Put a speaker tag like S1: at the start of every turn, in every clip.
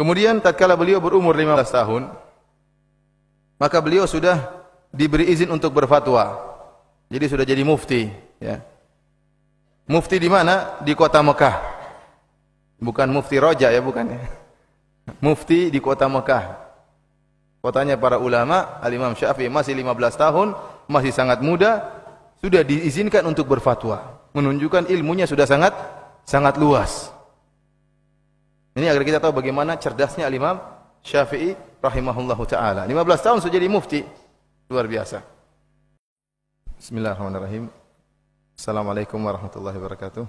S1: Kemudian tatkala beliau berumur 15 tahun, maka beliau sudah diberi izin untuk berfatwa. Jadi sudah jadi mufti, ya. Mufti di mana? Di kota Mekah. Bukan mufti Roja, ya, bukan, ya. Mufti di kota Mekah. Kotanya para ulama. Al-Imam Syafi'i masih 15 tahun, masih sangat muda, sudah diizinkan untuk berfatwa, menunjukkan ilmunya sudah sangat luas. Ini agar kita tahu bagaimana cerdasnya Al-Imam Syafi'i rahimahullahu taala. 15 tahun sudah jadi mufti. Luar biasa. Bismillahirrahmanirrahim. Assalamualaikum warahmatullahi wabarakatuh.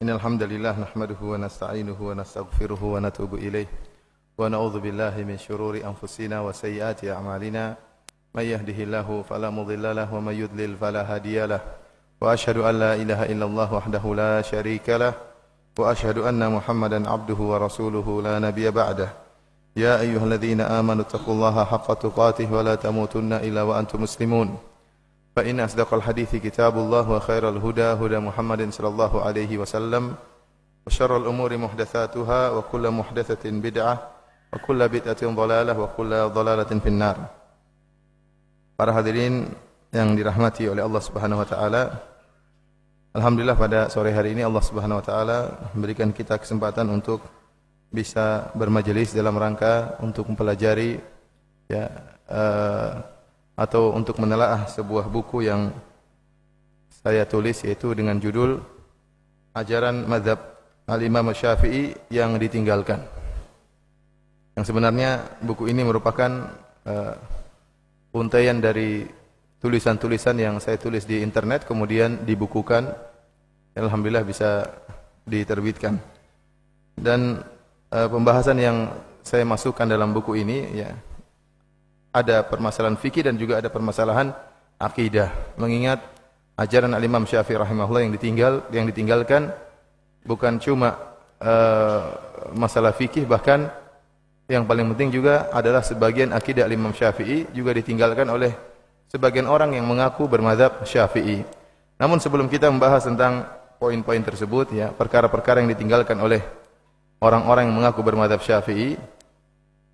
S1: Innal hamdalillah nahmaduhu wa nasta'inuhu wa nastaghfiruhu wa natubu ilaih wa na'udzu billahi min shururi anfusina wa sayyiati a'malina may yahdihillahu fala mudilla lahu wa may yudlil fala hadiyalah wa asyhadu an la ilaha illallah wahdahu la syarika lah wa asyhadu anna Muhammadan abduhu wa rasuluhu la nabiyya ba'dah. Ya ayyuhalladzina amanu taqullaha haqqa tuqatih wa la tamutunna illa wa antum muslimun. Fa inna asdaqal hadithi kitabullah wa khairal huda huda Muhammadin sallallahu alaihi wasallam wa syarrul umuri muhdatsatuha wa kullu muhdatsatin bid'ah wa kullu bid'atin dhalalah wa kullu dhalalatin finnar. Para hadirin yang dirahmati oleh Allah Subhanahu wa taala, alhamdulillah pada sore hari ini Allah Subhanahu wa taala memberikan kita kesempatan untuk bisa bermajelis dalam rangka untuk mempelajari, ya, atau untuk menelaah sebuah buku yang saya tulis, yaitu dengan judul Ajaran Mazhab Al-Imam Syafi'i yang Ditinggalkan. Yang sebenarnya buku ini merupakan untaian dari tulisan-tulisan yang saya tulis di internet, kemudian dibukukan, alhamdulillah bisa diterbitkan. Dan pembahasan yang saya masukkan dalam buku ini, ya, ada permasalahan fikih dan juga ada permasalahan akidah. Mengingat ajaran Al-Imam Syafi'i rahimahullah yang ditinggalkan bukan cuma masalah fikih, bahkan yang paling penting juga adalah sebagian akidah Al-Imam Syafi'i juga ditinggalkan oleh sebagian orang yang mengaku bermadzhab Syafi'i. Namun sebelum kita membahas tentang poin-poin tersebut, ya, perkara-perkara yang ditinggalkan oleh orang-orang yang mengaku bermadzhab Syafi'i,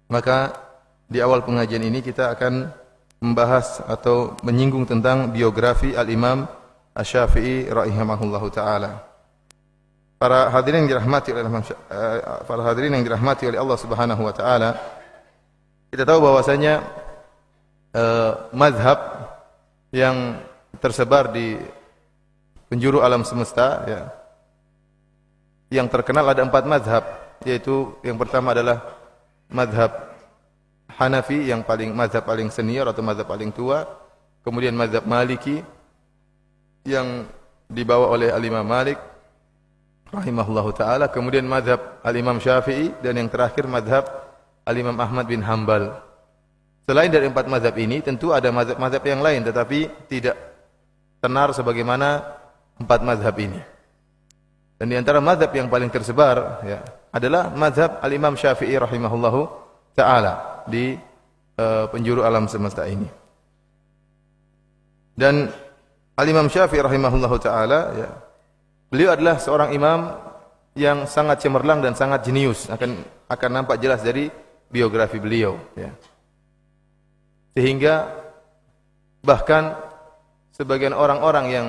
S1: maka di awal pengajian ini kita akan membahas atau menyinggung tentang biografi Al-Imam Asy-Syafi'i rahimahullahu taala. Para hadirin yang dirahmati oleh Allah Subhanahu wa taala, kita tahu bahwasanya mazhab yang tersebar di penjuru alam semesta, ya, yang terkenal ada 4 mazhab, yaitu yang pertama adalah mazhab Hanafi, yang mazhab paling senior atau mazhab paling tua. Kemudian mazhab Maliki yang dibawa oleh Al-Imam Malik rahimahullahu taala. Kemudian mazhab Al-Imam Syafi'i, dan yang terakhir mazhab Al-Imam Ahmad bin Hanbal. Selain dari 4 mazhab ini, tentu ada mazhab-mazhab yang lain, tetapi tidak tenar sebagaimana 4 mazhab ini. Dan di antara mazhab yang paling tersebar, ya, adalah mazhab Al-Imam Syafi'i rahimahullahu taala di penjuru alam semesta ini. Dan Al-Imam Syafi'i rahimahullahu taala, ya, beliau adalah seorang imam yang sangat cemerlang dan sangat jenius, akan nampak jelas dari biografi beliau, ya. Sehingga bahkan sebagian orang-orang yang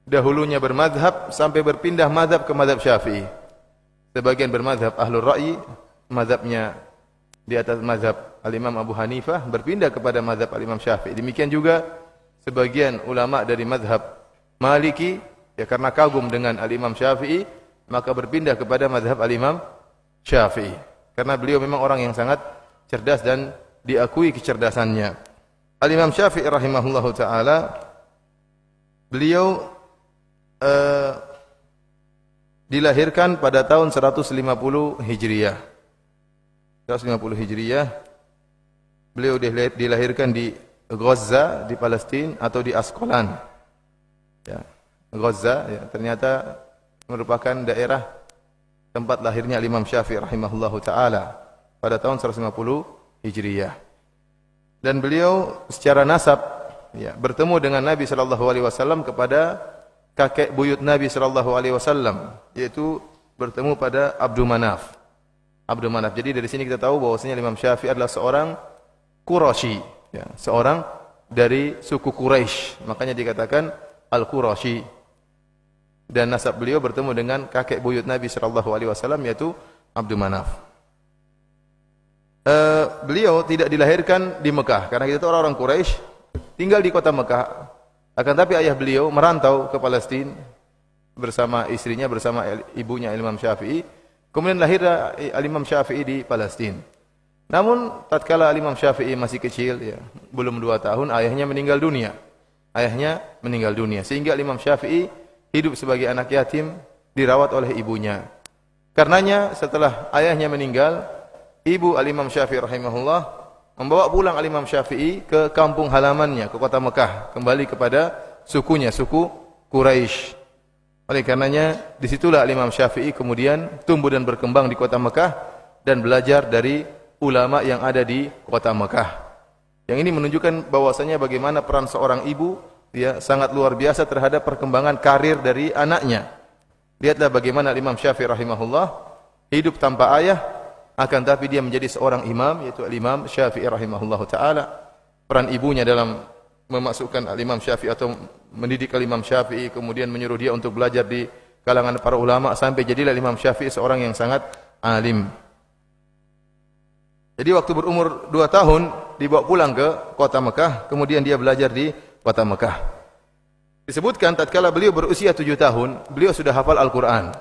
S1: dahulunya bermadhab sampai berpindah madhab ke madhab Syafi'i. Sebagian bermadhab Ahlul Ra'yi, madhabnya di atas mazhab Al-Imam Abu Hanifah, berpindah kepada mazhab Al-Imam Syafi'i. Demikian juga sebagian ulama dari mazhab Maliki, ya, karena kagum dengan Al-Imam Syafi'i, maka berpindah kepada mazhab Al-Imam Syafi'i. Karena beliau memang orang yang sangat cerdas dan diakui kecerdasannya. Al-Imam Syafi'i rahimahullahu taala, beliau dilahirkan pada tahun 150 Hijriah. 150 Hijriah, beliau dilahirkan di Gaza di Palestina atau di Asqalan. Ya, Gaza, ya, ternyata merupakan daerah tempat lahirnya Imam Syafi'i rahimahullahu taala pada tahun 150 Hijriah. Dan beliau secara nasab, ya, bertemu dengan Nabi sallallahu alaihi wasallam kepada kakek buyut Nabi sallallahu alaihi wasallam, yaitu bertemu pada Abdul Manaf. Abdul Manaf. Jadi dari sini kita tahu bahwasanya Imam Syafi'i adalah seorang Quraisy, ya, seorang dari suku Quraisy. Makanya dikatakan Al-Quraisy. Dan nasab beliau bertemu dengan kakek buyut Nabi sallallahu alaihi wasallam, yaitu Abdul Manaf. Beliau tidak dilahirkan di Mekah karena kita tahu orang Quraisy tinggal di kota Mekah. Akan tapi ayah beliau merantau ke Palestina bersama istrinya, bersama ibunya Imam Syafi'i. Kemudian lahirlah Imam Syafi'i di Palestina. Namun tatkala Imam Syafi'i masih kecil, ya, belum 2 tahun, ayahnya meninggal dunia. Ayahnya meninggal dunia sehingga Imam Syafi'i hidup sebagai anak yatim, dirawat oleh ibunya. Karenanya setelah ayahnya meninggal, ibu Imam Syafi'i rahimahullah membawa pulang Imam Syafi'i ke kampung halamannya, ke kota Mekah, kembali kepada sukunya, suku Quraisy. Oleh karenanya disitulah Imam Syafi'i kemudian tumbuh dan berkembang di kota Mekah dan belajar dari ulama yang ada di kota Mekah. Yang ini menunjukkan bahwasanya bagaimana peran seorang ibu, ya, sangat luar biasa terhadap perkembangan karir dari anaknya. Lihatlah bagaimana Imam Syafi'i rahimahullah hidup tanpa ayah, akan tapi dia menjadi seorang imam, yaitu Imam Syafi'i rahimahullahu taala. Peran ibunya dalam memasukkan Imam Syafi'i atau mendidik Imam Syafi'i, kemudian menyuruh dia untuk belajar di kalangan para ulama sampai jadilah Imam Syafi'i seorang yang sangat alim. Jadi waktu berumur 2 tahun dibawa pulang ke kota Mekah, kemudian dia belajar di kota Mekah. Disebutkan tatkala beliau berusia 7 tahun, beliau sudah hafal Al-Qur'an.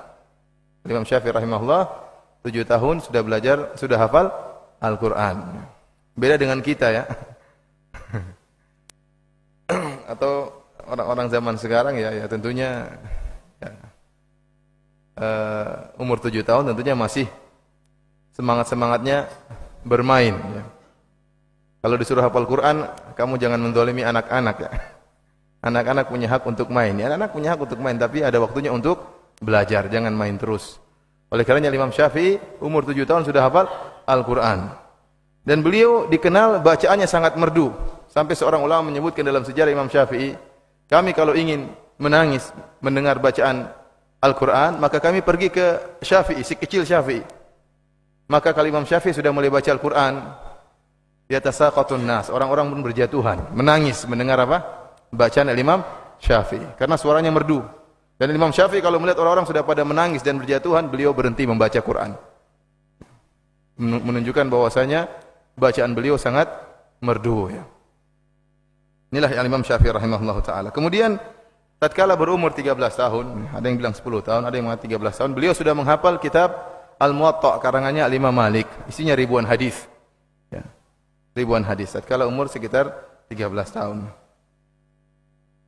S1: Imam Syafi'i rahimahullah 7 tahun sudah belajar, sudah hafal Al-Qur'an. Beda dengan kita, ya. Atau orang-orang zaman sekarang, ya tentunya ya, umur 7 tahun tentunya masih semangat-semangatnya bermain, ya. Kalau disuruh hafal Quran, kamu jangan mendolimi anak-anak, ya. Anak-anak punya hak untuk main, ya. Anak punya hak untuk main, tapi ada waktunya untuk belajar, jangan main terus. Oleh karenanya Imam Syafi'i umur 7 tahun sudah hafal Al-Quran. Dan beliau dikenal bacaannya sangat merdu. Sampai seorang ulama menyebutkan dalam sejarah Imam Syafi'i, kami kalau ingin menangis mendengar bacaan Al-Quran, maka kami pergi ke Syafi'i, si kecil Syafi'i. Maka kalau Imam Syafi'i sudah mulai baca Al-Quran, yatasaqatun nas, orang-orang pun berjatuhan, menangis mendengar apa? Bacaan Imam Syafi'i. Karena suaranya merdu. Dan Imam Syafi'i kalau melihat orang-orang sudah pada menangis dan berjatuhan, beliau berhenti membaca Quran. Menunjukkan bahwasanya bacaan beliau sangat merdu, ya. Inilah Imam Syafi'i rahimahullah ta'ala. Kemudian tatkala berumur 13 tahun, ada yang bilang 10 tahun, ada yang mengatakan 13 tahun, beliau sudah menghafal kitab Al-Muwatta karangannya Imam Malik. Isinya ribuan hadis, ya. Ribuan hadis tatkala umur sekitar 13 tahun.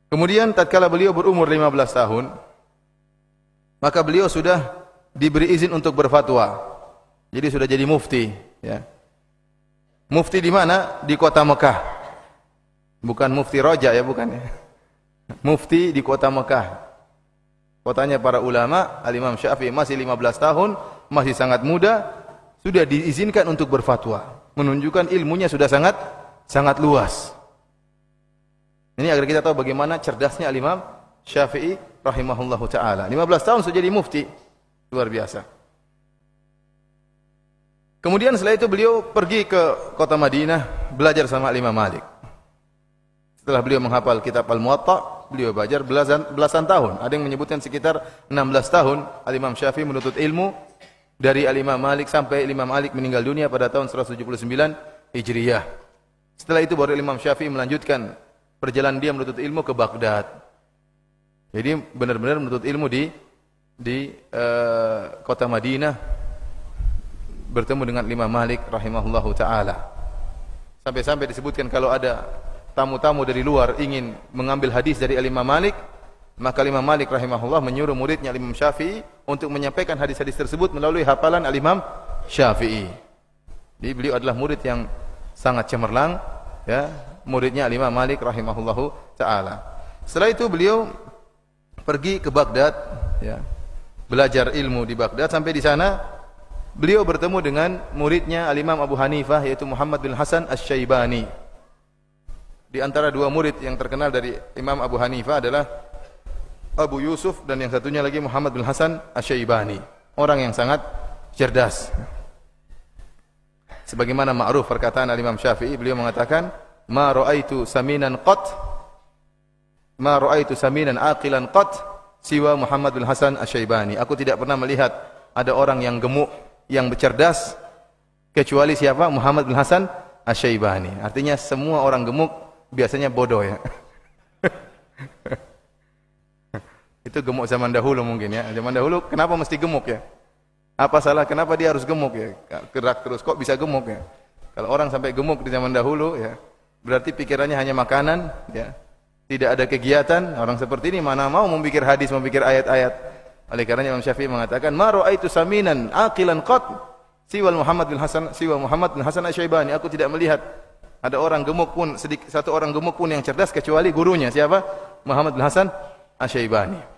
S1: Kemudian tatkala beliau berumur 15 tahun, maka beliau sudah diberi izin untuk berfatwa. Jadi sudah jadi mufti, ya. Mufti di mana? Di kota Mekah. Bukan mufti Roja, ya, bukan, ya. Mufti di kota Mekah. Kotanya para ulama. Al-Imam Syafi'i masih 15 tahun, masih sangat muda, sudah diizinkan untuk berfatwa. Menunjukkan ilmunya sudah sangat luas. Ini agar kita tahu bagaimana cerdasnya Al-Imam Syafi'i rahimahullahu ta'ala. 15 tahun sudah jadi mufti. Luar biasa. Kemudian setelah itu beliau pergi ke kota Madinah, belajar sama Imam Malik. Setelah beliau menghafal kitab Al-Muwatta, beliau belajar belasan tahun. Ada yang menyebutkan sekitar 16 tahun Al-Imam Syafi'i menuntut ilmu dari Al-Imam Malik sampai Imam Malik meninggal dunia pada tahun 179 Hijriyah. Setelah itu baru Imam Syafi'i melanjutkan perjalanan dia menuntut ilmu ke Baghdad. Jadi benar-benar menuntut ilmu di kota Madinah, bertemu dengan Imam Malik rahimahullahu taala. Sampai-sampai disebutkan kalau ada tamu-tamu dari luar ingin mengambil hadis dari Imam Malik, maka Imam Malik rahimahullah menyuruh muridnya Imam Syafi'i untuk menyampaikan hadis-hadis tersebut melalui hafalan Imam Syafi'i. Jadi beliau adalah murid yang sangat cemerlang, ya, muridnya Imam Malik rahimahullahu taala. Setelah itu beliau pergi ke Baghdad, ya, belajar ilmu di Baghdad. Sampai di sana beliau bertemu dengan muridnya Al-Imam Abu Hanifah, yaitu Muhammad bin Hasan Asy-Syaibani. Di antara dua murid yang terkenal dari Imam Abu Hanifah adalah Abu Yusuf, dan yang satunya lagi Muhammad bin Hasan Asy-Syaibani. Orang yang sangat cerdas. Sebagaimana ma'ruf perkataan Imam Syafi'i, beliau mengatakan, "Ma ra'aitu saminan aqilan qat siwa Muhammad bin Hasan Asy-Syaibani." Aku tidak pernah melihat ada orang yang gemuk, yang bercerdas kecuali siapa? Muhammad bin Hasan Asy-Syaibani. Artinya semua orang gemuk biasanya bodoh ya. Itu gemuk zaman dahulu mungkin ya. Zaman dahulu kenapa mesti gemuk ya? Apa salah? Kenapa dia harus gemuk ya? Gerak terus kok bisa gemuk ya? Kalau orang sampai gemuk di zaman dahulu ya, berarti pikirannya hanya makanan ya. Tidak ada kegiatan. Orang seperti ini mana mau memikir hadis, memikir ayat-ayat. Oleh karena Imam Syafi'i mengatakan, "Ma ra'aitu saminan aqilan qat siwa Muhammad bin Hasan Asy-Syaibani." Aku tidak melihat ada orang gemuk pun, satu orang gemuk pun yang cerdas kecuali gurunya. Siapa? Muhammad bin Hasan Asy-Syaibani.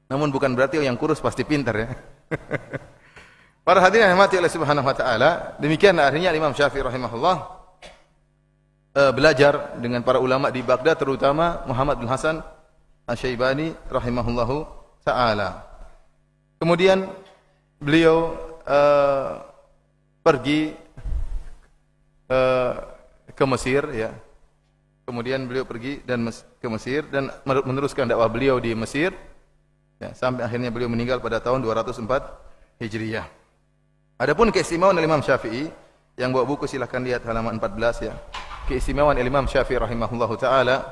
S1: Namun bukan berarti yang kurus pasti pintar ya. Para hadirin yang dirahmati oleh Subhanahu wa taala, demikian akhirnya Imam Syafi'i rahimahullah belajar dengan para ulama di Baghdad, terutama Muhammad bin Hasan Asy-Syaibani rahimahullahu taala. Kemudian beliau pergi ke Mesir ya. Kemudian beliau pergi ke Mesir dan meneruskan dakwah beliau di Mesir. Ya, sampai akhirnya beliau meninggal pada tahun 204 Hijriah. Adapun keistimewaan Imam Syafi'i, yang bawa buku silahkan lihat halaman 14 ya. Keistimewaan Imam Syafi'i rahimahullahu taala